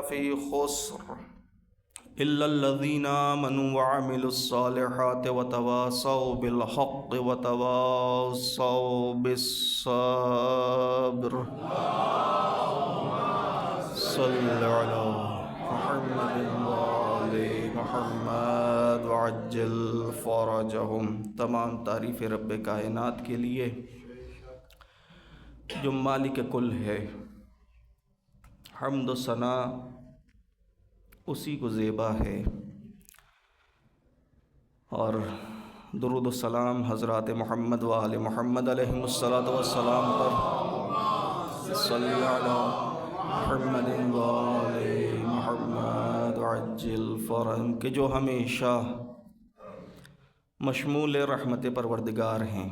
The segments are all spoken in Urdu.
لفی خسر الا الذین آمنوا وعملوا الصالحات وتواصوا بالحق وتواصوا بالصبر صلی علی محمد وآل محمد وعجل فرجهم۔ تمام تعریف رب کائنات کے لیے جو مالک کل ہے، حمد و ثنا اسی کو زیبا ہے، اور درود و سلام حضرات محمد و آل محمد علیہم الصلاۃ والسلام پر صلی علی محمد و آل محمد وعجل فرجهم، کہ جو ہمیشہ مشمول رحمت پروردگار ہیں،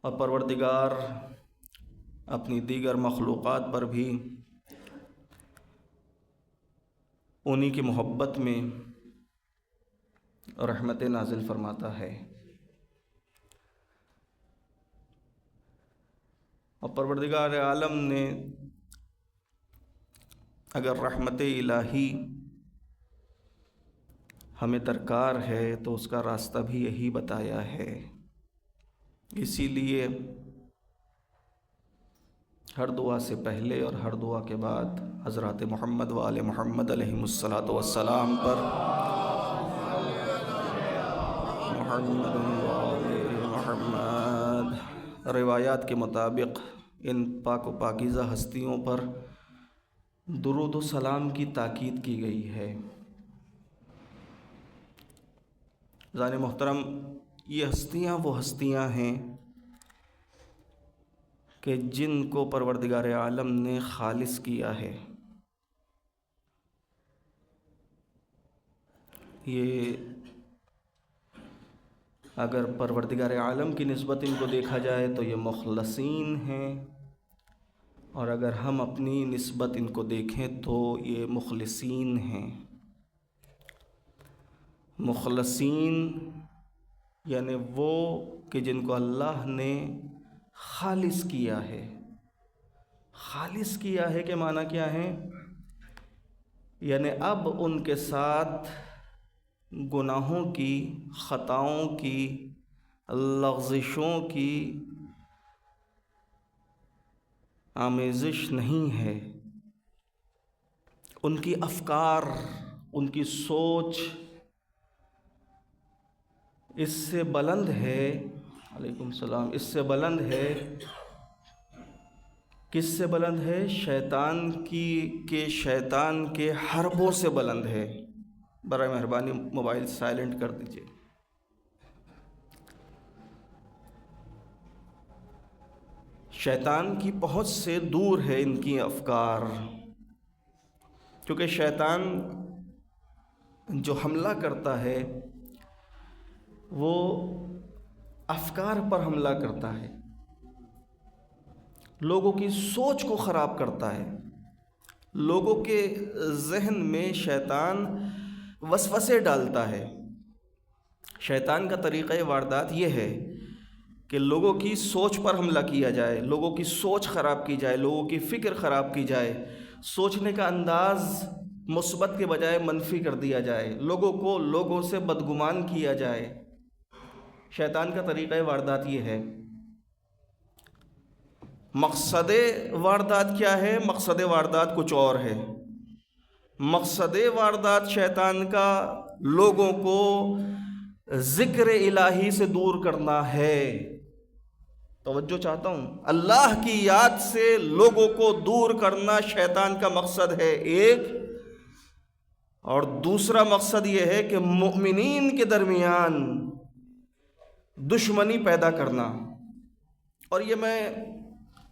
اور پروردگار اپنی دیگر مخلوقات پر بھی انہی کی محبت میں رحمت نازل فرماتا ہے۔ اور پروردگار عالم نے اگر رحمت الہی ہمیں درکار ہے تو اس کا راستہ بھی یہی بتایا ہے۔ اسی لیے ہر دعا سے پہلے اور ہر دعا کے بعد حضرات محمد و آل محمد علیہم الصلاۃ والسلام پر محمد و آل محمد، روایات کے مطابق ان پاک و پاکیزہ ہستیوں پر درود و سلام کی تاکید کی گئی ہے۔ ذان محترم، یہ ہستیاں وہ ہستیاں ہیں کہ جن کو پروردگار عالم نے خالص کیا ہے۔ یہ اگر پروردگار عالم کی نسبت ان کو دیکھا جائے تو یہ مخلصین ہیں، اور اگر ہم اپنی نسبت ان کو دیکھیں تو یہ مخلصین ہیں۔ مخلصین یعنی وہ کہ جن کو اللہ نے خالص کیا ہے۔ خالص کیا ہے کہ معنی کیا ہے؟ یعنی اب ان کے ساتھ گناہوں کی، خطاؤں کی، لغزشوں کی آمیزش نہیں ہے۔ ان کی افکار، ان کی سوچ اس سے بلند ہے، علیکم السلام، اس سے بلند ہے، کس سے بلند ہے؟ شیطان کے حربوں سے بلند ہے۔ برائے مہربانی موبائل سائلنٹ کر دیجیے۔ شیطان کی پہنچ سے دور ہے ان کی افکار، کیونکہ شیطان جو حملہ کرتا ہے وہ افکار پر حملہ کرتا ہے، لوگوں کی سوچ کو خراب کرتا ہے۔ لوگوں کے ذہن میں شیطان وسوسے ڈالتا ہے۔ شیطان کا طریقہ واردات یہ ہے کہ لوگوں کی سوچ پر حملہ کیا جائے، لوگوں کی سوچ خراب کی جائے، لوگوں کی فکر خراب کی جائے، سوچنے کا انداز مثبت کے بجائے منفی کر دیا جائے، لوگوں کو لوگوں سے بدگمان کیا جائے۔ شیطان کا طریقہ واردات یہ ہے۔ مقصد واردات کیا ہے؟ مقصد واردات کچھ اور ہے۔ مقصد واردات شیطان کا لوگوں کو ذکر الہی سے دور کرنا ہے۔ توجہ چاہتا ہوں، اللہ کی یاد سے لوگوں کو دور کرنا شیطان کا مقصد ہے ایک، اور دوسرا مقصد یہ ہے کہ مؤمنین کے درمیان دشمنی پیدا کرنا۔ اور یہ میں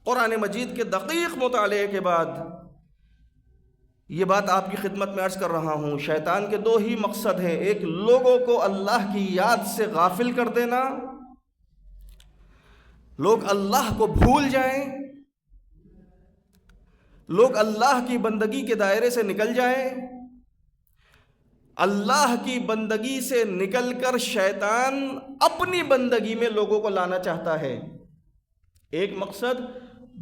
قرآن مجید کے دقیق مطالعے کے بعد یہ بات آپ کی خدمت میں عرض کر رہا ہوں۔ شیطان کے دو ہی مقصد ہیں، ایک لوگوں کو اللہ کی یاد سے غافل کر دینا، لوگ اللہ کو بھول جائیں، لوگ اللہ کی بندگی کے دائرے سے نکل جائیں۔ اللہ کی بندگی سے نکل کر شیطان اپنی بندگی میں لوگوں کو لانا چاہتا ہے، ایک مقصد۔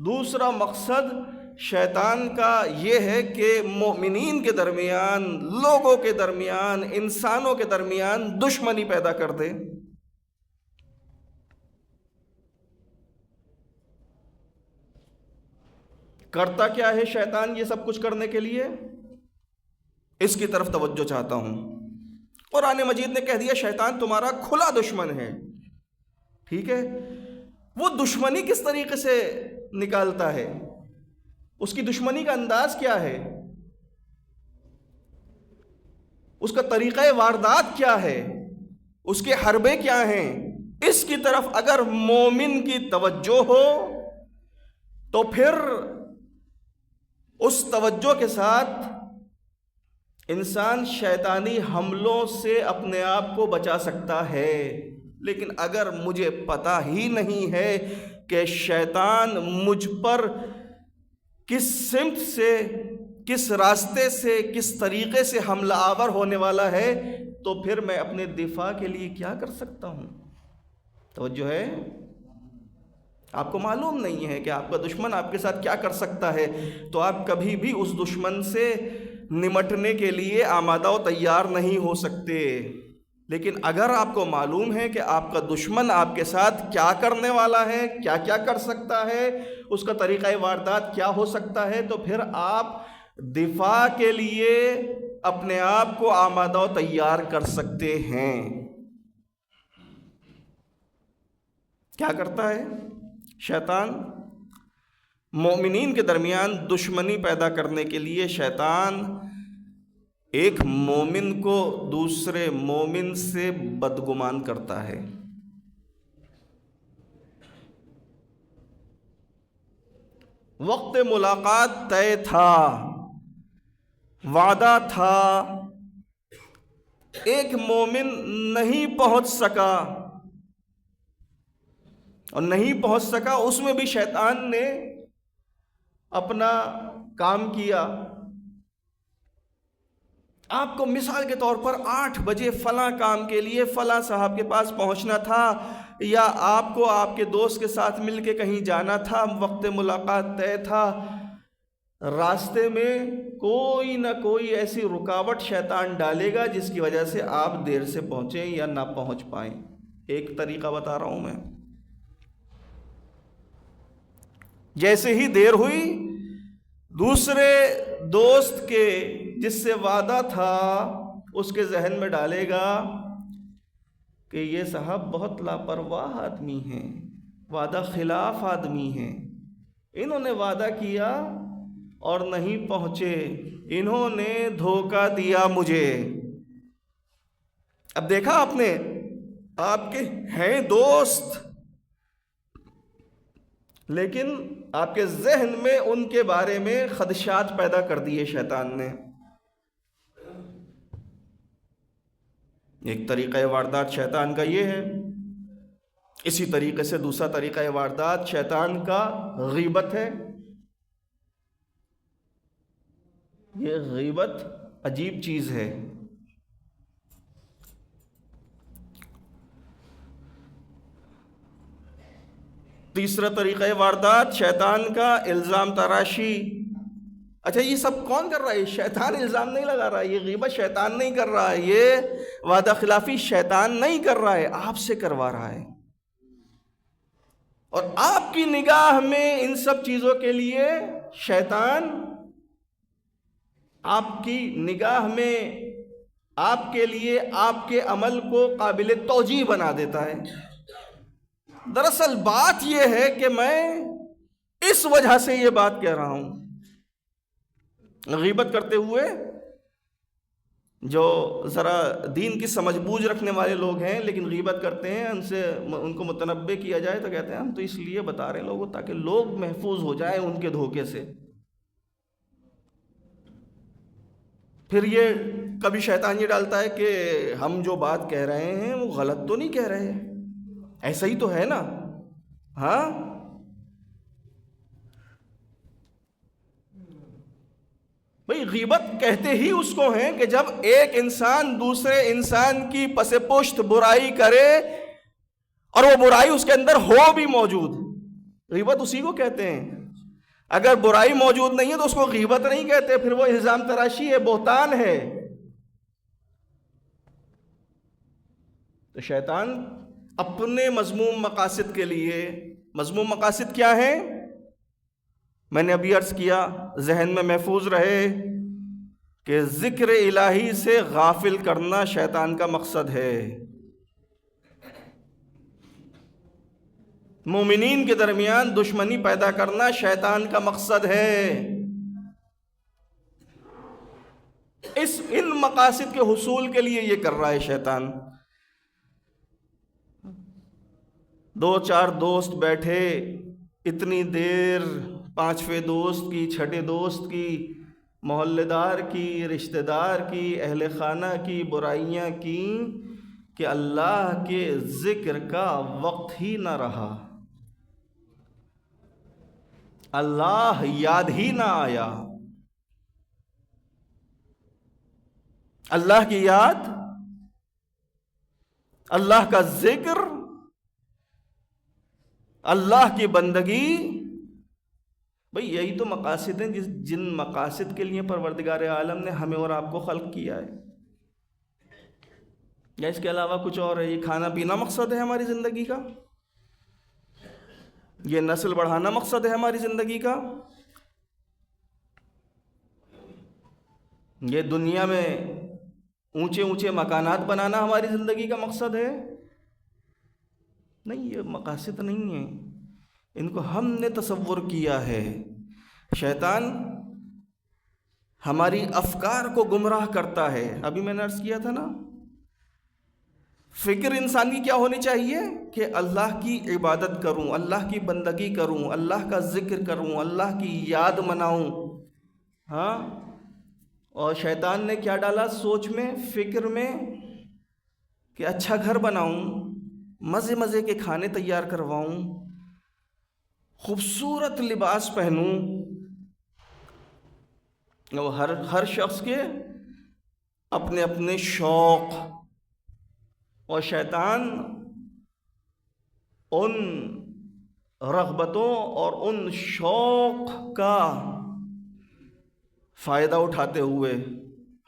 دوسرا مقصد شیطان کا یہ ہے کہ مومنین کے درمیان، لوگوں کے درمیان، انسانوں کے درمیان دشمنی پیدا کر دے۔ کرتا کیا ہے شیطان یہ سب کچھ کرنے کے لیے؟ اس کی طرف توجہ چاہتا ہوں۔ قرآن مجید نے کہہ دیا شیطان تمہارا کھلا دشمن ہے، ٹھیک ہے؟ وہ دشمنی کس طریقے سے نکالتا ہے؟ اس کی دشمنی کا انداز کیا ہے؟ اس کا طریقہ واردات کیا ہے؟ اس کے حربے کیا ہیں؟ اس کی طرف اگر مومن کی توجہ ہو تو پھر اس توجہ کے ساتھ انسان شیطانی حملوں سے اپنے آپ کو بچا سکتا ہے۔ لیکن اگر مجھے پتہ ہی نہیں ہے کہ شیطان مجھ پر کس سمت سے، کس راستے سے، کس طریقے سے حملہ آور ہونے والا ہے، تو پھر میں اپنے دفاع کے لیے کیا کر سکتا ہوں؟ توجہ ہے؟ آپ کو معلوم نہیں ہے کہ آپ کا دشمن آپ کے ساتھ کیا کر سکتا ہے، تو آپ کبھی بھی اس دشمن سے نمٹنے کے لیے آمادہ و تیار نہیں ہو سکتے۔ لیکن اگر آپ کو معلوم ہے کہ آپ کا دشمن آپ کے ساتھ کیا کرنے والا ہے، کیا کیا کر سکتا ہے، اس کا طریقہ واردات کیا ہو سکتا ہے، تو پھر آپ دفاع کے لیے اپنے آپ کو آمادہ و تیار کر سکتے ہیں۔ کیا کرتا ہے شیطان؟ مومنین کے درمیان دشمنی پیدا کرنے کے لیے شیطان ایک مومن کو دوسرے مومن سے بدگمان کرتا ہے۔ وقت ملاقات طے تھا، وعدہ تھا، ایک مومن نہیں پہنچ سکا، اور نہیں پہنچ سکا، اس میں بھی شیطان نے اپنا کام کیا۔ آپ کو مثال کے طور پر 8 بجے فلاں کام کے لیے فلاں صاحب کے پاس پہنچنا تھا، یا آپ کو آپ کے دوست کے ساتھ مل کے کہیں جانا تھا، وقت ملاقات طے تھا، راستے میں کوئی نہ کوئی ایسی رکاوٹ شیطان ڈالے گا جس کی وجہ سے آپ دیر سے پہنچیں یا نہ پہنچ پائیں۔ ایک طریقہ بتا رہا ہوں میں۔ جیسے ہی دیر ہوئی، دوسرے دوست کے جس سے وعدہ تھا اس کے ذہن میں ڈالے گا کہ یہ صاحب بہت لاپرواہ آدمی ہیں، وعدہ خلاف آدمی ہیں، انہوں نے وعدہ کیا اور نہیں پہنچے، انہوں نے دھوکہ دیا مجھے۔ اب دیکھا آپ نے، آپ کے ہیں دوست، لیکن آپ کے ذہن میں ان کے بارے میں خدشات پیدا کر دیے شیطان نے۔ ایک طریقہ واردات شیطان کا یہ ہے۔ اسی طریقے سے دوسرا طریقہ واردات شیطان کا غیبت ہے۔ یہ غیبت عجیب چیز ہے۔ تیسرا طریقہ واردات شیطان کا الزام تراشی۔ اچھا یہ سب کون کر رہا ہے؟ شیطان الزام نہیں لگا رہا ہے، یہ غیبت شیطان نہیں کر رہا ہے، یہ وعدہ خلافی شیطان نہیں کر رہا ہے، آپ سے کروا رہا ہے۔ اور آپ کی نگاہ میں ان سب چیزوں کے لیے شیطان آپ کی نگاہ میں آپ کے لیے آپ کے عمل کو قابل توجیہ بنا دیتا ہے۔ دراصل بات یہ ہے کہ میں اس وجہ سے یہ بات کہہ رہا ہوں۔ غیبت کرتے ہوئے جو ذرا دین کی سمجھ بوجھ رکھنے والے لوگ ہیں لیکن غیبت کرتے ہیں، ان کو متنبہ کیا جائے تو کہتے ہیں ہم تو اس لیے بتا رہے ہیں لوگوں تاکہ لوگ محفوظ ہو جائیں ان کے دھوکے سے۔ پھر یہ کبھی شیطان یہ ڈالتا ہے کہ ہم جو بات کہہ رہے ہیں وہ غلط تو نہیں کہہ رہے، ایسا ہی تو ہے نا؟ ہاں بھئی، غیبت کہتے ہی اس کو ہیں کہ جب ایک انسان دوسرے انسان کی پس پشت برائی کرے اور وہ برائی اس کے اندر ہو بھی موجود، غیبت اسی کو کہتے ہیں۔ اگر برائی موجود نہیں ہے تو اس کو غیبت نہیں کہتے، پھر وہ الزام تراشی ہے، بہتان ہے۔ تو شیطان اپنے مذموم مقاصد کے لیے، مذموم مقاصد کیا ہیں؟ میں نے ابھی عرض کیا، ذہن میں محفوظ رہے کہ ذکر الہی سے غافل کرنا شیطان کا مقصد ہے۔ مومنین کے درمیان دشمنی پیدا کرنا شیطان کا مقصد ہے۔ ان مقاصد کے حصول کے لیے یہ کر رہا ہے شیطان۔ دو چار دوست بیٹھے، اتنی دیر پانچویں دوست کی، چھٹے دوست کی، محلے دار کی، رشتہ دار کی، اہل خانہ کی برائیاں کی کہ اللہ کے ذکر کا وقت ہی نہ رہا، اللہ یاد ہی نہ آیا۔ اللہ کی یاد، اللہ کا ذکر، اللہ کی بندگی، بھئی یہی تو مقاصد ہیں جن مقاصد کے لیے پروردگار عالم نے ہمیں اور آپ کو خلق کیا ہے۔ یا اس کے علاوہ کچھ اور ہے؟ یہ کھانا پینا مقصد ہے ہماری زندگی کا؟ یہ نسل بڑھانا مقصد ہے ہماری زندگی کا؟ یہ دنیا میں اونچے اونچے مکانات بنانا ہماری زندگی کا مقصد ہے؟ نہیں، یہ مقاصد نہیں ہیں، ان کو ہم نے تصور کیا ہے۔ شیطان ہماری افکار کو گمراہ کرتا ہے۔ ابھی میں نے عرض کیا تھا نا، فکر انسان کی کیا ہونی چاہیے کہ اللہ کی عبادت کروں، اللہ کی بندگی کروں، اللہ کا ذکر کروں، اللہ کی یاد مناؤں۔ ہاں، اور شیطان نے کیا ڈالا سوچ میں، فکر میں، کہ اچھا گھر بناؤں، مزے مزے کے کھانے تیار کرواؤں، خوبصورت لباس پہنوں۔ ہر شخص کے اپنے اپنے شوق، اور شیطان ان رغبتوں اور ان شوق کا فائدہ اٹھاتے ہوئے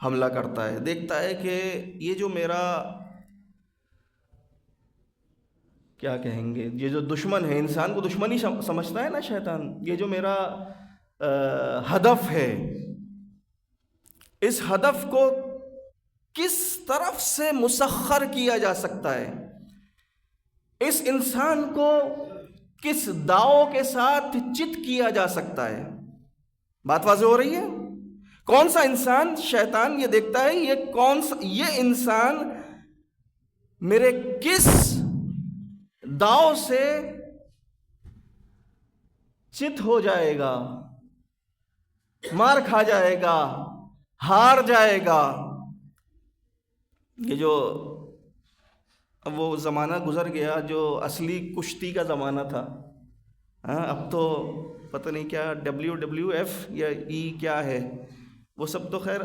حملہ کرتا ہے۔ دیکھتا ہے کہ یہ جو میرا، کیا کہیں گے، یہ جو دشمن ہے، انسان کو دشمن ہی سمجھتا ہے نا شیطان، یہ جو میرا ہدف ہے، اس ہدف کو کس طرف سے مسخر کیا جا سکتا ہے، اس انسان کو کس داؤ کے ساتھ چت کیا جا سکتا ہے۔ بات واضح ہو رہی ہے؟ کون سا انسان؟ شیطان یہ دیکھتا ہے یہ انسان میرے کس داؤ سے چت ہو جائے گا، مار کھا جائے گا، ہار جائے گا۔ یہ جو اب وہ زمانہ گزر گیا جو اصلی کشتی کا زمانہ تھا، اب تو پتہ نہیں کیا WWF یا کیا ہے، وہ سب تو خیر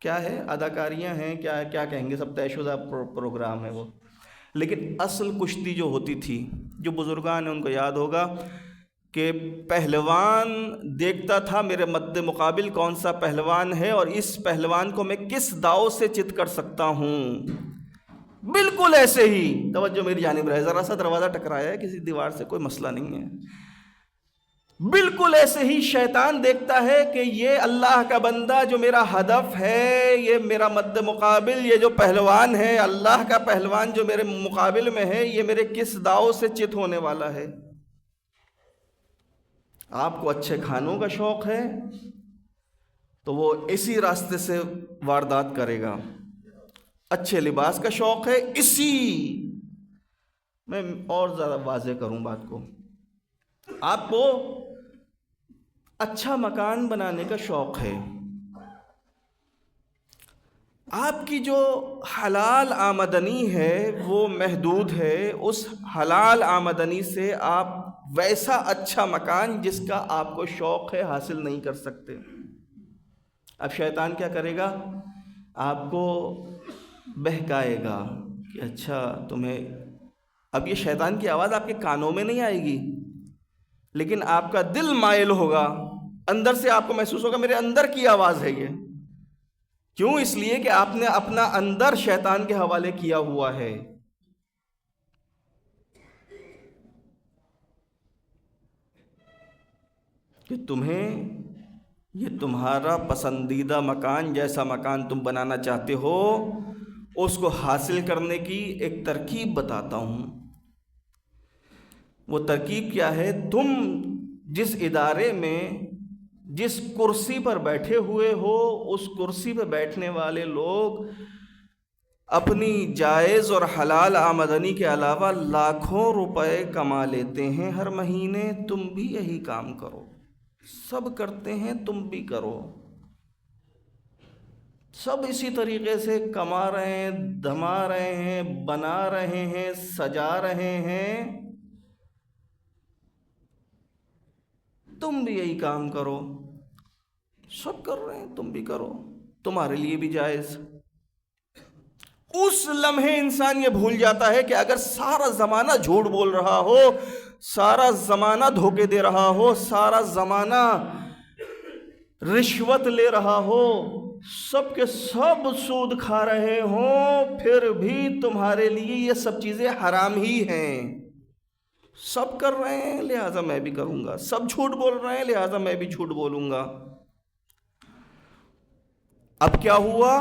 کیا ہے، اداکاریاں ہیں، کیا کہیں گے، سب طے شدہ پروگرام ہے وہ۔ لیکن اصل کشتی جو ہوتی تھی، جو بزرگان ہیں ان کو یاد ہوگا کہ پہلوان دیکھتا تھا میرے مد مقابل کون سا پہلوان ہے اور اس پہلوان کو میں کس داؤ سے چت کر سکتا ہوں۔ بالکل ایسے ہی، توجہ میری جانب رہے، ذرا سا دروازہ ٹکرایا ہے کسی دیوار سے، کوئی مسئلہ نہیں ہے۔ بالکل ایسے ہی شیطان دیکھتا ہے کہ یہ اللہ کا بندہ جو میرا ہدف ہے، یہ میرا مد مقابل، یہ جو پہلوان ہے، اللہ کا پہلوان جو میرے مقابل میں ہے، یہ میرے کس داؤ سے چت ہونے والا ہے۔ آپ کو اچھے کھانوں کا شوق ہے تو وہ اسی راستے سے واردات کرے گا۔ اچھے لباس کا شوق ہے، میں اور زیادہ واضح کروں بات کو، آپ کو اچھا مکان بنانے کا شوق ہے، آپ کی جو حلال آمدنی ہے وہ محدود ہے، اس حلال آمدنی سے آپ ویسا اچھا مکان جس کا آپ کو شوق ہے حاصل نہیں کر سکتے۔ اب شیطان کیا کرے گا؟ آپ کو بہکائے گا کہ اچھا تمہیں، اب یہ شیطان کی آواز آپ کے کانوں میں نہیں آئے گی، لیکن آپ کا دل مائل ہوگا، اندر سے آپ کو محسوس ہوگا میرے اندر کی آواز ہے یہ. کیوں؟ اس لیے کہ آپ نے اپنا اندر شیطان کے حوالے کیا ہوا ہے. کہ تمہیں یہ تمہارا پسندیدہ مکان، جیسا مکان تم بنانا چاہتے ہو، اس کو حاصل کرنے کی ایک ترکیب بتاتا ہوں. وہ ترکیب کیا ہے؟ تم جس ادارے میں جس کرسی پر بیٹھے ہوئے ہو، اس کرسی پہ بیٹھنے والے لوگ اپنی جائز اور حلال آمدنی کے علاوہ لاکھوں روپے کما لیتے ہیں ہر مہینے. تم بھی یہی کام کرو، سب کرتے ہیں، تم بھی کرو. سب اسی طریقے سے کما رہے ہیں، دھما رہے ہیں، بنا رہے ہیں، سجا رہے ہیں. تم بھی یہی کام کرو. سب کر رہے ہیں، تم بھی کرو، تمہارے لیے بھی جائز. اس لمحے انسان یہ بھول جاتا ہے کہ اگر سارا زمانہ جھوٹ بول رہا ہو، سارا زمانہ دھوکے دے رہا ہو، سارا زمانہ رشوت لے رہا ہو، سب کے سب سود کھا رہے ہوں، پھر بھی تمہارے لیے یہ سب چیزیں حرام ہی ہیں. سب کر رہے ہیں لہٰذا میں بھی کروں گا، سب جھوٹ بول رہے ہیں لہٰذا میں بھی جھوٹ بولوں گا. اب کیا ہوا؟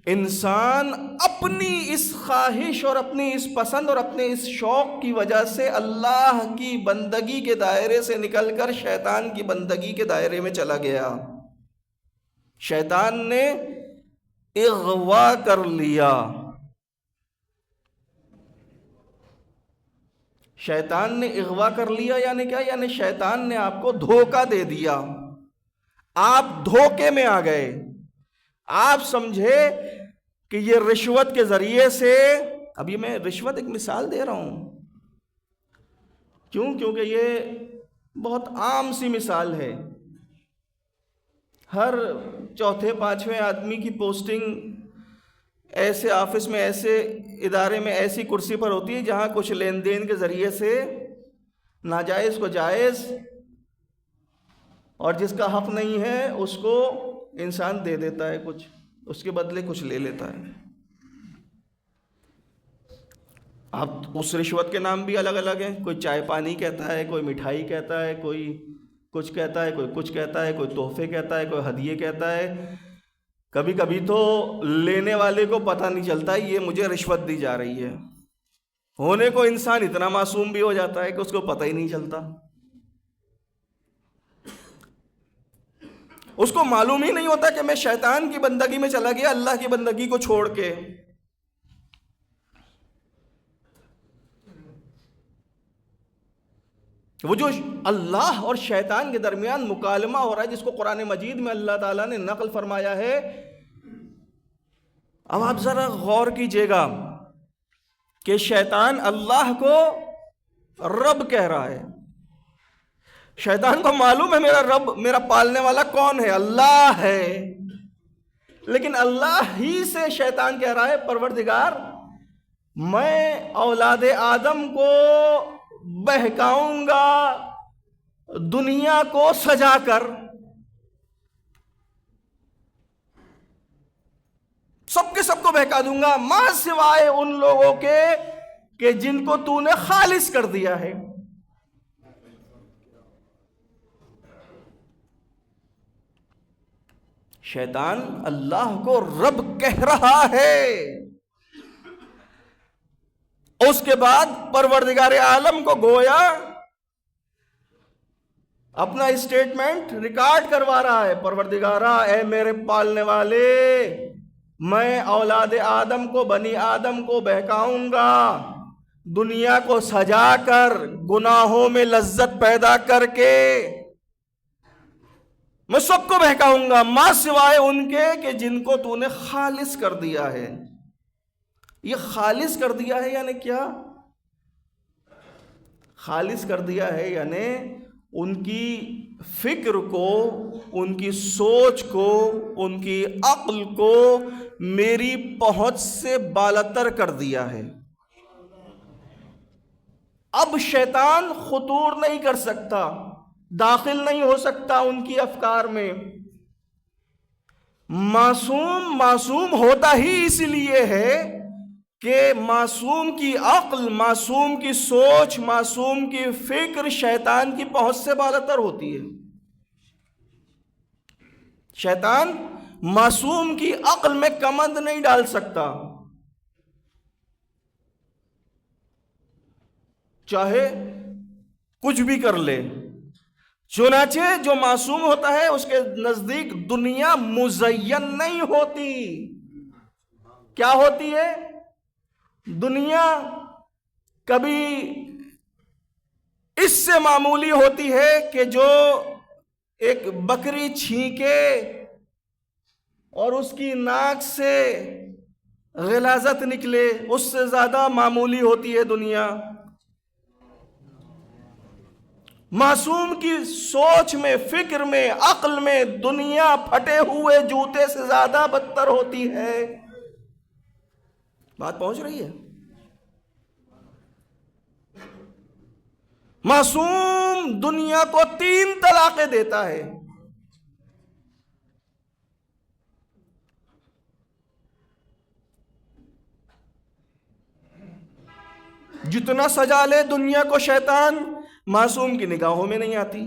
انسان اپنی اس خواہش اور اپنی اس پسند اور اپنے اس شوق کی وجہ سے اللہ کی بندگی کے دائرے سے نکل کر شیطان کی بندگی کے دائرے میں چلا گیا. شیطان نے اغوا کر لیا. شیطان نے اغوا کر لیا یعنی کیا؟ یعنی شیطان نے آپ کو دھوکہ دے دیا. آپ دھوکے میں آ گئے. آپ سمجھے کہ یہ رشوت کے ذریعے سے، اب یہ میں رشوت ایک مثال دے رہا ہوں، کیوں؟ کیونکہ یہ بہت عام سی مثال ہے. ہر چوتھے پانچویں آدمی کی پوسٹنگ ایسے آفس میں، ایسے ادارے میں، ایسی کرسی پر ہوتی ہے جہاں کچھ لین دین کے ذریعے سے ناجائز کو جائز، اور جس کا حق نہیں ہے اس کو انسان دے دیتا ہے، کچھ اس کے بدلے کچھ لے لیتا ہے. اب اس رشوت کے نام بھی الگ الگ ہیں. کوئی چائے پانی کہتا ہے، کوئی مٹھائی کہتا ہے، کوئی کچھ کہتا ہے، کوئی کچھ کہتا ہے، کوئی تحفے کہتا ہے، کوئی ہدیے کہتا ہے. کبھی کبھی تو لینے والے کو پتہ نہیں چلتا یہ مجھے رشوت دی جا رہی ہے. ہونے کو انسان اتنا معصوم بھی ہو جاتا ہے کہ اس کو پتہ ہی نہیں چلتا. اس کو معلوم ہی نہیں ہوتا کہ میں شیطان کی بندگی میں چلا گیا اللہ کی بندگی کو چھوڑ کے. وہ جو اللہ اور شیطان کے درمیان مکالمہ ہو رہا ہے، جس کو قرآن مجید میں اللہ تعالیٰ نے نقل فرمایا ہے، اب آپ ذرا غور کیجئے گا کہ شیطان اللہ کو رب کہہ رہا ہے. شیطان کو معلوم ہے میرا رب، میرا پالنے والا کون ہے؟ اللہ ہے. لیکن اللہ ہی سے شیطان کہہ رہا ہے پروردگار میں اولاد آدم کو بہکاؤں گا دنیا کو سجا کر، سب کے سب کو بہکا دوں گا ماں سوائے ان لوگوں کے کہ جن کو تو نے خالص کر دیا ہے. شیطان اللہ کو رب کہہ رہا ہے. اس کے بعد پروردگار عالم کو گویا اپنا اسٹیٹمنٹ ریکارڈ کروا رہا ہے. پروردگارا اے میرے پالنے والے، میں اولاد آدم کو، بنی آدم کو بہکاؤں گا دنیا کو سجا کر، گناہوں میں لذت پیدا کر کے میں سب کو بہکاؤں گا ماں سوائے ان کے کہ جن کو تو نے خالص کر دیا ہے. یہ خالص کر دیا ہے یعنی کیا؟ خالص کر دیا ہے یعنی ان کی فکر کو، ان کی سوچ کو، ان کی عقل کو میری پہنچ سے بالاتر کر دیا ہے. اب شیطان خطور نہیں کر سکتا، داخل نہیں ہو سکتا ان کی افکار میں۔ معصوم معصوم ہوتا ہی اس لیے ہے کہ معصوم کی عقل، معصوم کی سوچ، معصوم کی فکر شیطان کی پہنچ سے بالاتر ہوتی ہے۔ شیطان معصوم کی عقل میں کمند نہیں ڈال سکتا، چاہے کچھ بھی کر لے۔ چنانچہ جو معصوم ہوتا ہے اس کے نزدیک دنیا مزین نہیں ہوتی۔ کیا ہوتی ہے؟ دنیا کبھی اس سے معمولی ہوتی ہے کہ جو ایک بکری چھینکے اور اس کی ناک سے غلاظت نکلے، اس سے زیادہ معمولی ہوتی ہے دنیا۔ معصوم کی سوچ میں، فکر میں، عقل میں دنیا پھٹے ہوئے جوتے سے زیادہ بدتر ہوتی ہے۔ بات پہنچ رہی ہے؟ معصوم دنیا کو 3 طلاقیں دیتا ہے۔ جتنا سجا لے دنیا کو شیطان، معصوم کی نگاہوں میں نہیں آتی۔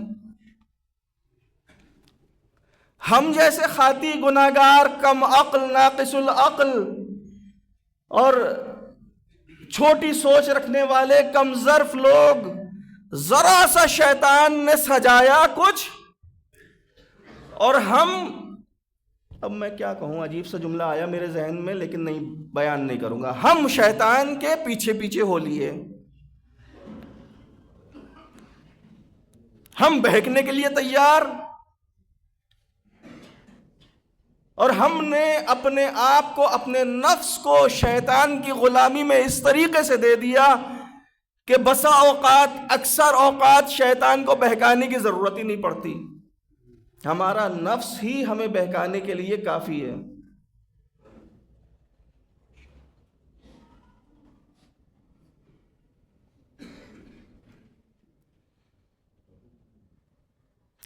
ہم جیسے خاطی گناہگار، کم عقل، ناقص العقل اور چھوٹی سوچ رکھنے والے کم ظرف لوگ، ذرا سا شیطان نے سجایا کچھ اور ہم، اب میں کیا کہوں، عجیب سا جملہ آیا میرے ذہن میں لیکن نہیں بیان نہیں کروں گا، ہم شیطان کے پیچھے پیچھے ہو لیے۔ ہم بہکنے کے لیے تیار، اور ہم نے اپنے آپ کو، اپنے نفس کو شیطان کی غلامی میں اس طریقے سے دے دیا کہ بسا اوقات، اکثر اوقات شیطان کو بہکانے کی ضرورت ہی نہیں پڑتی، ہمارا نفس ہی ہمیں بہکانے کے لیے کافی ہے۔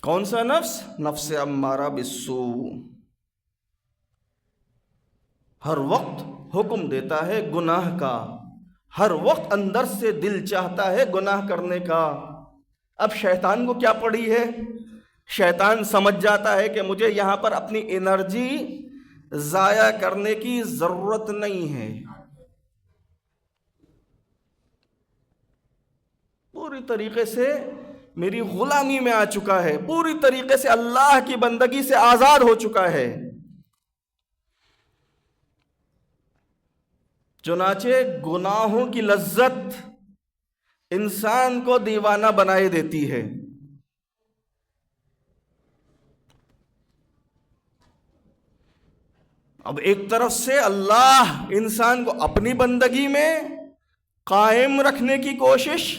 کون سا نفس؟ نفس امارہ بالسوء، ہر وقت حکم دیتا ہے گناہ کا، ہر وقت اندر سے دل چاہتا ہے گناہ کرنے کا۔ اب شیطان کو کیا پڑی ہے؟ شیطان سمجھ جاتا ہے کہ مجھے یہاں پر اپنی انرجی ضائع کرنے کی ضرورت نہیں ہے، پوری طریقے سے میری غلامی میں آ چکا ہے، پوری طریقے سے اللہ کی بندگی سے آزاد ہو چکا ہے۔ چنانچہ گناہوں کی لذت انسان کو دیوانہ بنائے دیتی ہے۔ اب ایک طرف سے اللہ انسان کو اپنی بندگی میں قائم رکھنے کی کوشش،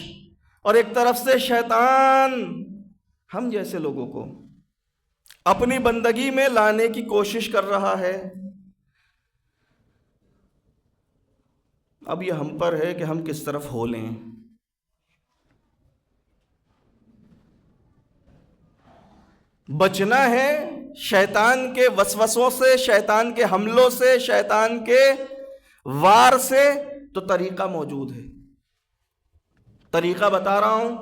اور ایک طرف سے شیطان ہم جیسے لوگوں کو اپنی بندگی میں لانے کی کوشش کر رہا ہے۔ اب یہ ہم پر ہے کہ ہم کس طرف ہو لیں۔ بچنا ہے شیطان کے وسوسوں سے، شیطان کے حملوں سے، شیطان کے وار سے، تو طریقہ موجود ہے۔ طریقہ بتا رہا ہوں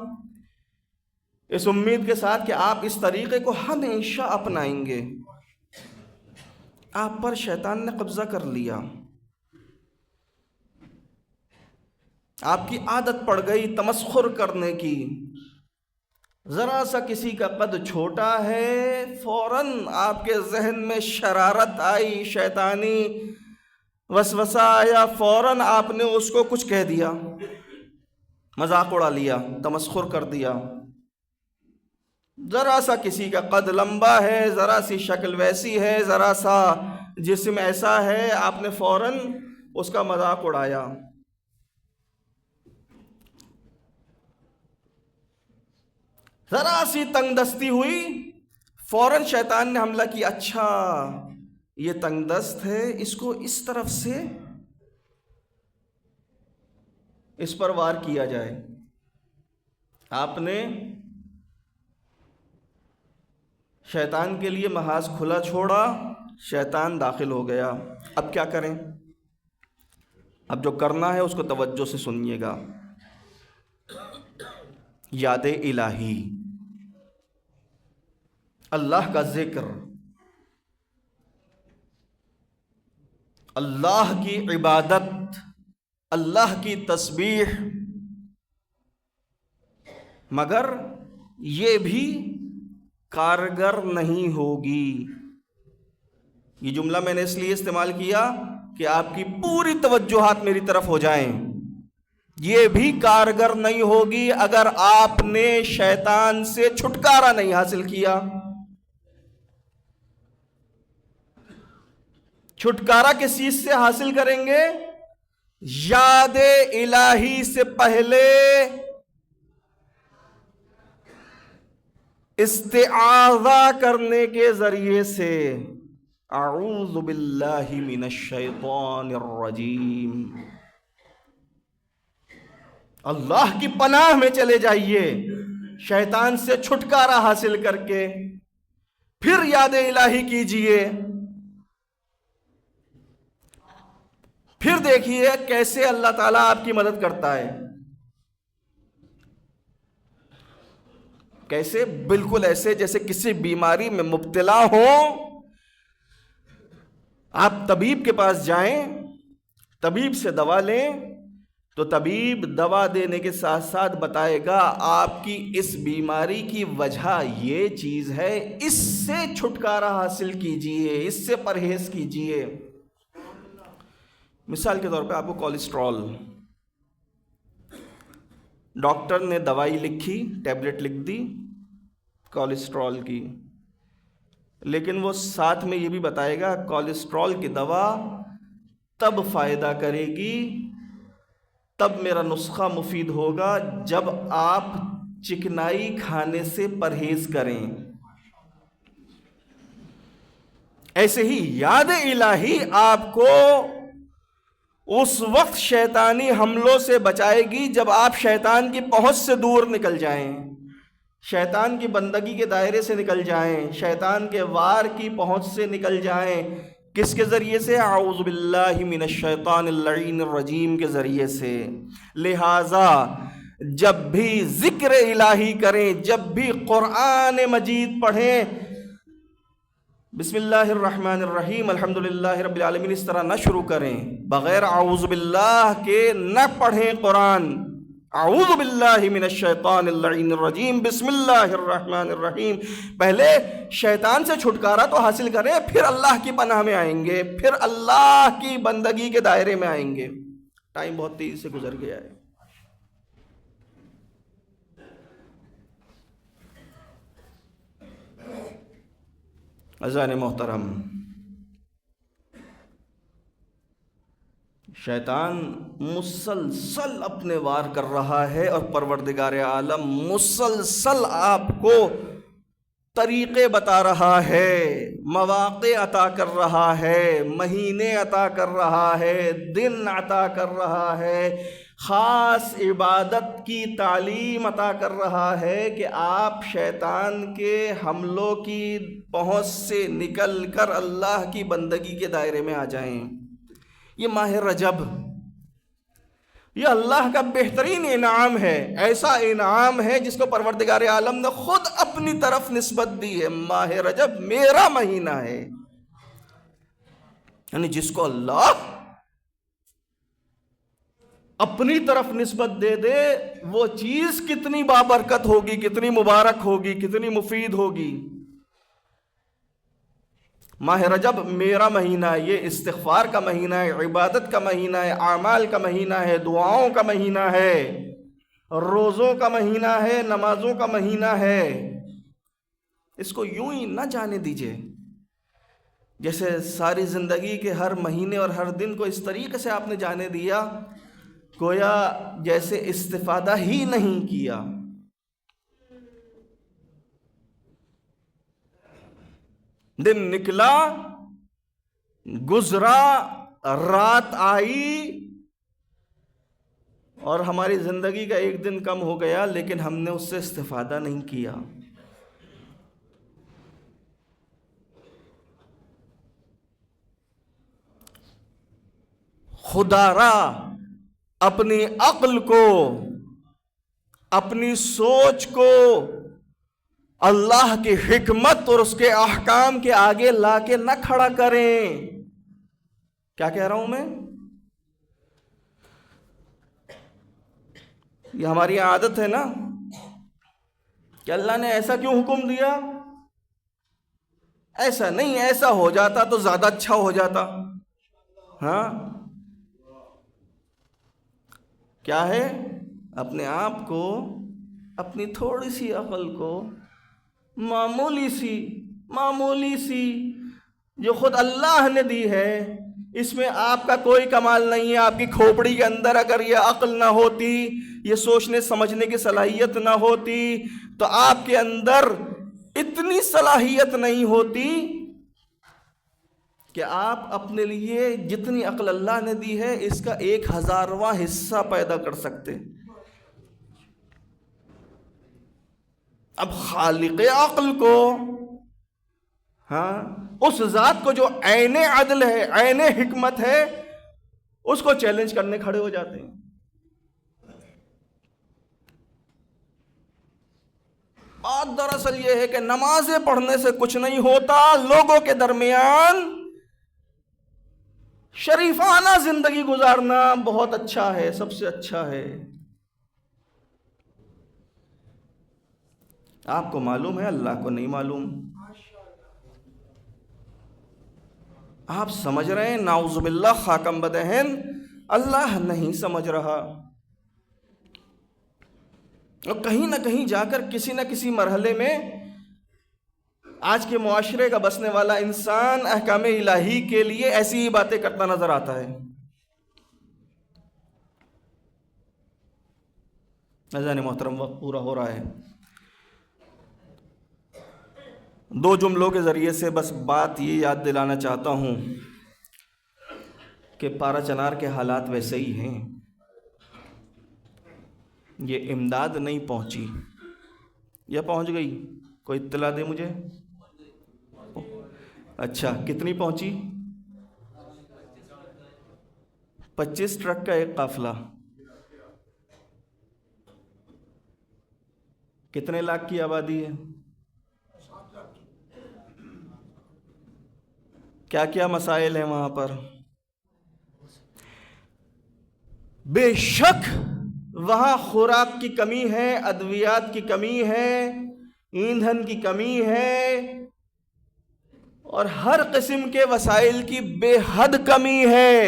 اس امید کے ساتھ کہ آپ اس طریقے کو ہمیشہ اپنائیں گے۔ آپ پر شیطان نے قبضہ کر لیا، آپ کی عادت پڑ گئی تمسخر کرنے کی۔ ذرا سا کسی کا قد چھوٹا ہے، فوراً آپ کے ذہن میں شرارت آئی، شیطانی وسوسہ آیا، فوراً آپ نے اس کو کچھ کہہ دیا، مذاق اڑا لیا، تمسخر کر دیا۔ ذرا سا کسی کا قد لمبا ہے، ذرا سی شکل ویسی ہے، ذرا سا جسم ایسا ہے، آپ نے فوراً اس کا مذاق اڑایا۔ ذرا سی تنگ دستی ہوئی، فوراً شیطان نے حملہ کیا، اچھا یہ تنگ دست ہے، اس کو اس طرف سے اس پر وار کیا جائے۔ آپ نے شیطان کے لیے محاذ کھلا چھوڑا، شیطان داخل ہو گیا، اب کیا کریں؟ اب جو کرنا ہے اس کو توجہ سے سنیے گا۔ یاد الہی، اللہ کا ذکر، اللہ کی عبادت، اللہ کی تسبیح، مگر یہ بھی کارگر نہیں ہوگی۔ یہ جملہ میں نے اس لیے استعمال کیا کہ آپ کی پوری توجہات میری طرف ہو جائیں۔ یہ بھی کارگر نہیں ہوگی اگر آپ نے شیطان سے چھٹکارا نہیں حاصل کیا۔ چھٹکارا کس چیز سے حاصل کریں گے؟ یاد الہی سے پہلے استعاذہ کرنے کے ذریعے سے۔ اعوذ باللہ من الشیطان الرجیم، اللہ کی پناہ میں چلے جائیے شیطان سے چھٹکارا حاصل کر کے، پھر یاد الہی کیجئے، پھر دیکھیے کیسے اللہ تعالیٰ آپ کی مدد کرتا ہے۔ کیسے؟ بالکل ایسے جیسے کسی بیماری میں مبتلا ہوں، آپ طبیب کے پاس جائیں، طبیب سے دوا لیں، تو طبیب دوا دینے کے ساتھ ساتھ بتائے گا آپ کی اس بیماری کی وجہ یہ چیز ہے، اس سے چھٹکارا حاصل کیجئے، اس سے پرہیز کیجئے۔ مثال کے طور پہ آپ کو کولیسٹرول، ڈاکٹر نے دوائی لکھی، ٹیبلٹ لکھ دی کولیسٹرول کی، لیکن وہ ساتھ میں یہ بھی بتائے گا کولیسٹرول کی دوا تب فائدہ کرے گی، تب میرا نسخہ مفید ہوگا جب آپ چکنائی کھانے سے پرہیز کریں۔ ایسے ہی یاد الہی آپ کو اس وقت شیطانی حملوں سے بچائے گی جب آپ شیطان کی پہنچ سے دور نکل جائیں، شیطان کی بندگی کے دائرے سے نکل جائیں، شیطان کے وار کی پہنچ سے نکل جائیں۔ کس کے ذریعے سے؟ اعوذ باللہ من الشیطان اللعین الرجیم کے ذریعے سے۔ لہٰذا جب بھی ذکر الہی کریں، جب بھی قرآن مجید پڑھیں، بسم اللہ الرحمن الرحیم الحمدللہ رب العالمین اس طرح نہ شروع کریں، بغیر اعوذ باللہ کے نہ پڑھیں قرآن۔ اعوذ باللہ من الشیطان اللعین الرجیم بسم اللہ الرحمن الرحیم، پہلے شیطان سے چھٹکارا تو حاصل کریں، پھر اللہ کی پناہ میں آئیں گے، پھر اللہ کی بندگی کے دائرے میں آئیں گے۔ ٹائم بہت تیزی سے گزر گیا ہے۔ عزیزان محترم، شیطان مسلسل اپنے وار کر رہا ہے، اور پروردگار عالم مسلسل آپ کو طریقے بتا رہا ہے، مواقع عطا کر رہا ہے، مہینے عطا کر رہا ہے، دن عطا کر رہا ہے، خاص عبادت کی تعلیم عطا کر رہا ہے کہ آپ شیطان کے حملوں کی پہنچ سے نکل کر اللہ کی بندگی کے دائرے میں آ جائیں۔ یہ ماہ رجب، یہ اللہ کا بہترین انعام ہے، ایسا انعام ہے جس کو پروردگار عالم نے خود اپنی طرف نسبت دی ہے۔ ماہ رجب میرا مہینہ ہے، یعنی جس کو اللہ اپنی طرف نسبت دے دے وہ چیز کتنی بابرکت ہوگی، کتنی مبارک ہوگی، کتنی مفید ہوگی۔ ماہ رجب میرا مہینہ ہے، یہ استغفار کا مہینہ ہے، عبادت کا مہینہ ہے، اعمال کا مہینہ ہے، دعاؤں کا مہینہ ہے، روزوں کا مہینہ ہے، نمازوں کا مہینہ ہے۔ اس کو یوں ہی نہ جانے دیجئے جیسے ساری زندگی کے ہر مہینے اور ہر دن کو اس طریقے سے آپ نے جانے دیا گویا جیسے استفادہ ہی نہیں کیا۔ دن نکلا، گزرا، رات آئی، اور ہماری زندگی کا ایک دن کم ہو گیا لیکن ہم نے اس سے استفادہ نہیں کیا. خدا را اپنی عقل کو، اپنی سوچ کو اللہ کی حکمت اور اس کے احکام کے آگے لا کے نہ کھڑا کریں. کیا کہہ رہا ہوں میں؟ یہ ہماری عادت ہے نا کہ اللہ نے ایسا کیوں حکم دیا، ایسا نہیں، ایسا ہو جاتا تو زیادہ اچھا ہو جاتا. ہاں کیا ہے؟ اپنے آپ کو، اپنی تھوڑی سی عقل کو، معمولی سی جو خود اللہ نے دی ہے، اس میں آپ کا کوئی کمال نہیں ہے. آپ کی کھوپڑی کے اندر اگر یہ عقل نہ ہوتی، یہ سوچنے سمجھنے کی صلاحیت نہ ہوتی، تو آپ کے اندر اتنی صلاحیت نہیں ہوتی کہ آپ اپنے لیے جتنی عقل اللہ نے دی ہے اس کا 1000واں حصہ پیدا کر سکتے. اب خالق عقل کو، ہاں اس ذات کو جو عین عدل ہے، عین حکمت ہے، اس کو چیلنج کرنے کھڑے ہو جاتے ہیں. بات دراصل یہ ہے کہ نمازیں پڑھنے سے کچھ نہیں ہوتا، لوگوں کے درمیان شریفانہ زندگی گزارنا بہت اچھا ہے، سب سے اچھا ہے. آپ کو معلوم ہے، اللہ کو نہیں معلوم. آپ سمجھ رہے ہیں، نعوذ باللہ خاکم بدہن، اللہ نہیں سمجھ رہا. اور کہیں نہ کہیں جا کر کسی نہ کسی مرحلے میں آج کے معاشرے کا بسنے والا انسان احکام الہی کے لیے ایسی ہی باتیں کرتا نظر آتا ہے. عزیزان محترم، وقت پورا ہو رہا ہے. 2 جملوں کے ذریعے سے بس بات یہ یاد دلانا چاہتا ہوں کہ پارا چنار کے حالات ویسے ہی ہیں. یہ امداد نہیں پہنچی یا پہنچ گئی؟ کوئی اطلاع دے مجھے. اچھا، کتنی پہنچی؟ 25 ٹرک کا ایک قافلہ. کتنے لاکھ کی آبادی ہے؟ کیا کیا مسائل ہیں وہاں پر؟ بے شک وہاں خوراک کی کمی ہے، ادویات کی کمی ہے، ایندھن کی کمی ہے، اور ہر قسم کے وسائل کی بے حد کمی ہے.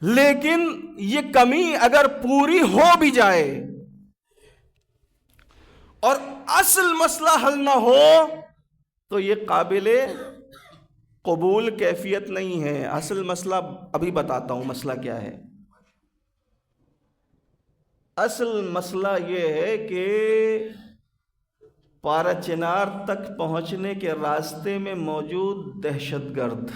لیکن یہ کمی اگر پوری ہو بھی جائے اور اصل مسئلہ حل نہ ہو تو یہ قابل قبول کیفیت نہیں ہے. اصل مسئلہ ابھی بتاتا ہوں مسئلہ کیا ہے. اصل مسئلہ یہ ہے کہ پارا چنار تک پہنچنے کے راستے میں موجود دہشت گرد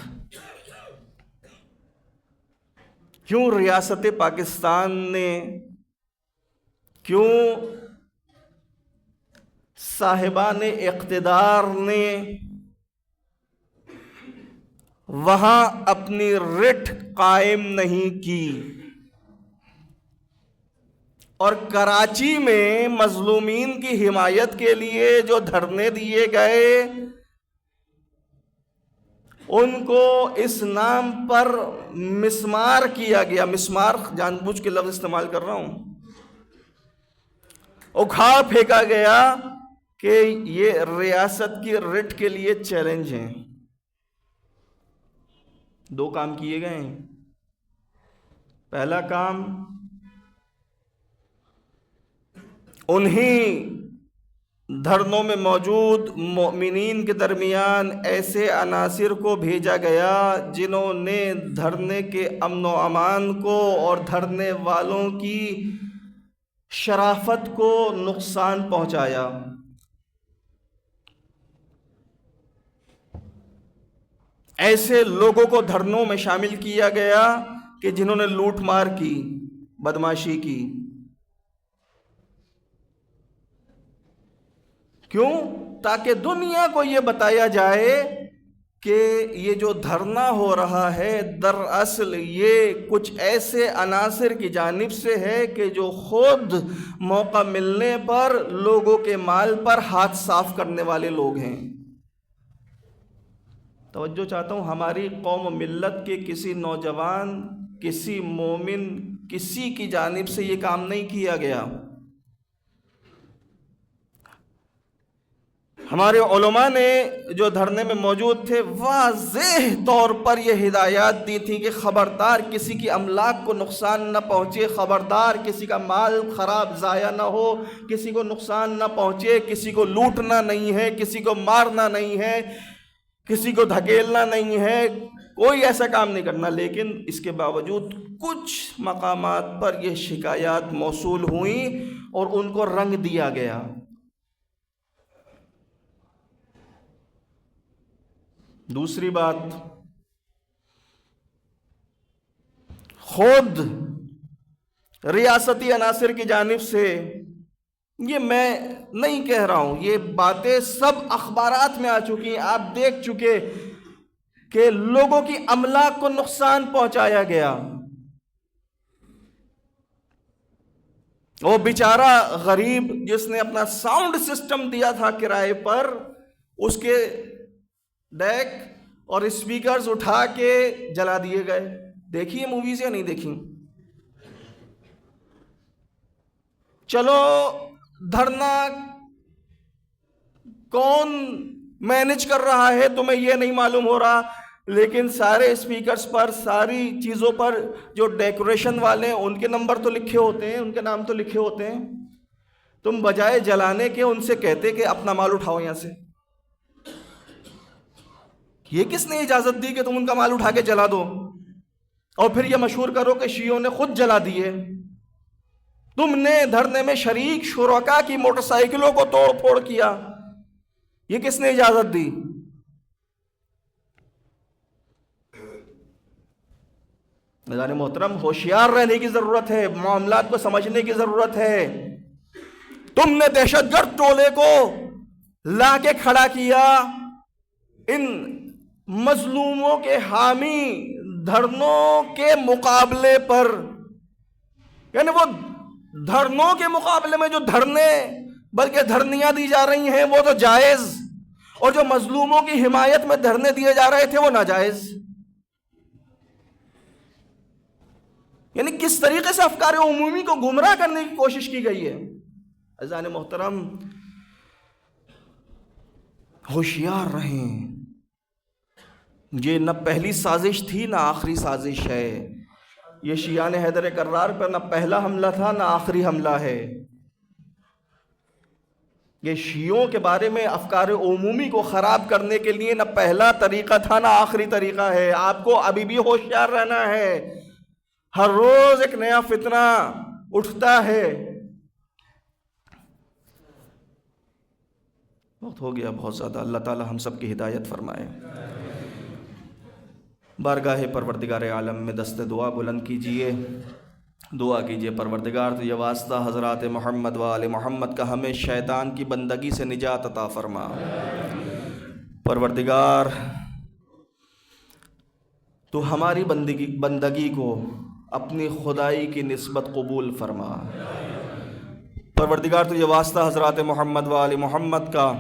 کیوں ریاست پاکستان نے، کیوں صاحبان اقتدار نے وہاں اپنی رٹ قائم نہیں کی، اور کراچی میں مظلومین کی حمایت کے لیے جو دھرنے دیے گئے ان کو اس نام پر مسمار کیا گیا. مسمار جان بوجھ کے لفظ استعمال کر رہا ہوں. اکھاڑ پھینکا گیا کہ یہ ریاست کی رٹ کے لیے چیلنج ہیں. 2 کام کیے گئے ہیں. پہلا کام، انہی دھرنوں میں موجود مومنین کے درمیان ایسے عناصر کو بھیجا گیا جنہوں نے دھرنے کے امن و امان کو اور دھرنے والوں کی شرافت کو نقصان پہنچایا. ایسے لوگوں کو دھرنوں میں شامل کیا گیا کہ جنہوں نے لوٹ مار کی، بدماشی کی. کیوں؟ تاکہ دنیا کو یہ بتایا جائے کہ یہ جو دھرنا ہو رہا ہے دراصل یہ کچھ ایسے عناصر کی جانب سے ہے کہ جو خود موقع ملنے پر لوگوں کے مال پر ہاتھ صاف کرنے والے لوگ ہیں. توجہ چاہتا ہوں، ہماری قوم و ملت کے کسی نوجوان، کسی مومن، کسی کی جانب سے یہ کام نہیں کیا گیا. ہمارے علماء نے جو دھرنے میں موجود تھے واضح طور پر یہ ہدایات دی تھی کہ خبردار کسی کی املاک کو نقصان نہ پہنچے، خبردار کسی کا مال خراب ضائع نہ ہو، کسی کو نقصان نہ پہنچے، کسی کو لوٹنا نہیں ہے، کسی کو مارنا نہیں ہے، کسی کو دھکیلنا نہیں ہے، کوئی ایسا کام نہیں کرنا. لیکن اس کے باوجود کچھ مقامات پر یہ شکایات موصول ہوئیں اور ان کو رنگ دیا گیا. دوسری بات، خود ریاستی عناصر کی جانب سے، یہ میں نہیں کہہ رہا ہوں، یہ باتیں سب اخبارات میں آ چکی ہیں، آپ دیکھ چکے کہ لوگوں کی املاک کو نقصان پہنچایا گیا. وہ بیچارہ غریب جس نے اپنا ساؤنڈ سسٹم دیا تھا کرائے پر، اس کے ڈیک اور اسپیکرز اٹھا کے جلا دیے گئے. دیکھیے موویز یا نہیں دیکھی؟ چلو دھرنا کون مینج کر رہا ہے تمہیں یہ نہیں معلوم ہو رہا، لیکن سارے اسپیکرز پر، ساری چیزوں پر جو ڈیکوریشن والے ہیں ان کے نمبر تو لکھے ہوتے ہیں، ان کے نام تو لکھے ہوتے ہیں. تم بجائے جلانے کے ان سے کہتے کہ اپنا مال اٹھاؤ یہاں سے. یہ کس نے اجازت دی کہ تم ان کا مال اٹھا کے جلا دو اور پھر یہ مشہور کرو کہ شیعوں نے خود جلا دیے؟ تم نے دھرنے میں شریک شرکا کی موٹر سائیکلوں کو توڑ پھوڑ کیا. یہ کس نے اجازت دی؟ ناظرین محترم، ہوشیار رہنے کی ضرورت ہے، معاملات کو سمجھنے کی ضرورت ہے. تم نے دہشت گرد ٹولے کو لا کے کھڑا کیا ان مظلوموں کے حامی دھرنوں کے مقابلے پر، یعنی وہ دھرنوں کے مقابلے میں جو دھرنے بلکہ دھرنیاں دی جا رہی ہیں وہ تو جائز، اور جو مظلوموں کی حمایت میں دھرنے دیے جا رہے تھے وہ ناجائز. یعنی کس طریقے سے افکار عمومی کو گمراہ کرنے کی کوشش کی گئی ہے. عزیزان محترم، ہوشیار رہیں. یہ نہ پہلی سازش تھی نہ آخری سازش ہے. یہ شیعان حیدر کرار پر نہ پہلا حملہ تھا نہ آخری حملہ ہے. یہ شیعوں کے بارے میں افکار عمومی کو خراب کرنے کے لیے نہ پہلا طریقہ تھا نہ آخری طریقہ ہے. آپ کو ابھی بھی ہوشیار رہنا ہے. ہر روز ایک نیا فتنہ اٹھتا ہے. وقت ہو گیا بہت زیادہ. اللہ تعالی ہم سب کی ہدایت فرمائے. بارگاہ پروردگار عالم میں دست دعا بلند کیجئے، دعا کیجئے پروردگار تو یہ واسطہ حضرات محمد و آل محمد کا ہمیں شیطان کی بندگی سے نجات عطا فرما. پروردگار تو ہماری بندگی کو اپنی خدائی کی نسبت قبول فرما. پروردگار تو یہ واسطہ حضرات محمد و آل محمد کا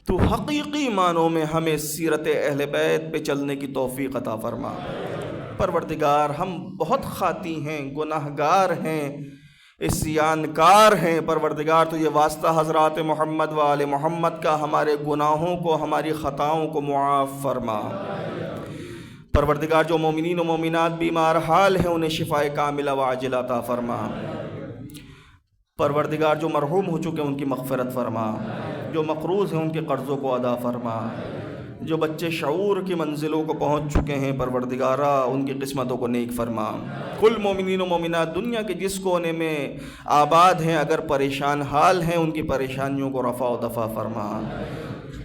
تو حقیقی معنوں میں ہمیں سیرت اہل بیت پہ چلنے کی توفیق عطا فرما. پروردگار ہم بہت خاطی ہیں، گناہگار ہیں، عصیان کار ہیں. پروردگار تو یہ واسطہ حضرات محمد و آل محمد کا ہمارے گناہوں کو، ہماری خطاؤں کو معاف فرما. پروردگار جو مومنین و مومنات بیمار حال ہیں انہیں شفائے کاملہ و عاجلہ عطا فرما. پروردگار جو مرحوم ہو چکے ان کی مغفرت فرما، جو مقروض ہیں ان کے قرضوں کو ادا فرما، جو بچے شعور کی منزلوں کو پہنچ چکے ہیں پروردگارہ ان کی قسمتوں کو نیک فرما. کل مومنین و مومنات دنیا کے جس کونے میں آباد ہیں اگر پریشان حال ہیں ان کی پریشانیوں کو رفع و دفع فرما.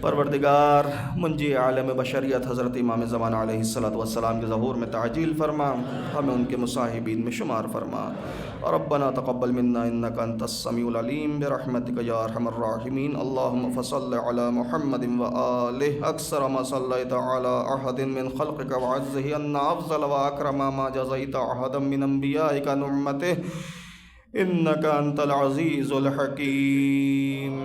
پروردگار منجی عالم بشریت حضرت امام زمان علیہ الصلوۃ والسلام کے ظہور میں تعجیل فرما، ہمیں ان کے مصاحبین میں شمار فرما۔ ربنا تقبل منا انک انت السمیع العلیم برحمتک یا ارحم الراحمین۔ اللہم فصل علی محمد وآلہ اکثر ما صلیت علی احد من خلقک وعزہ ان افضل واکرم ما جزیت احدا من انبیائک نعمتہ انک انت العزیز الحکیم۔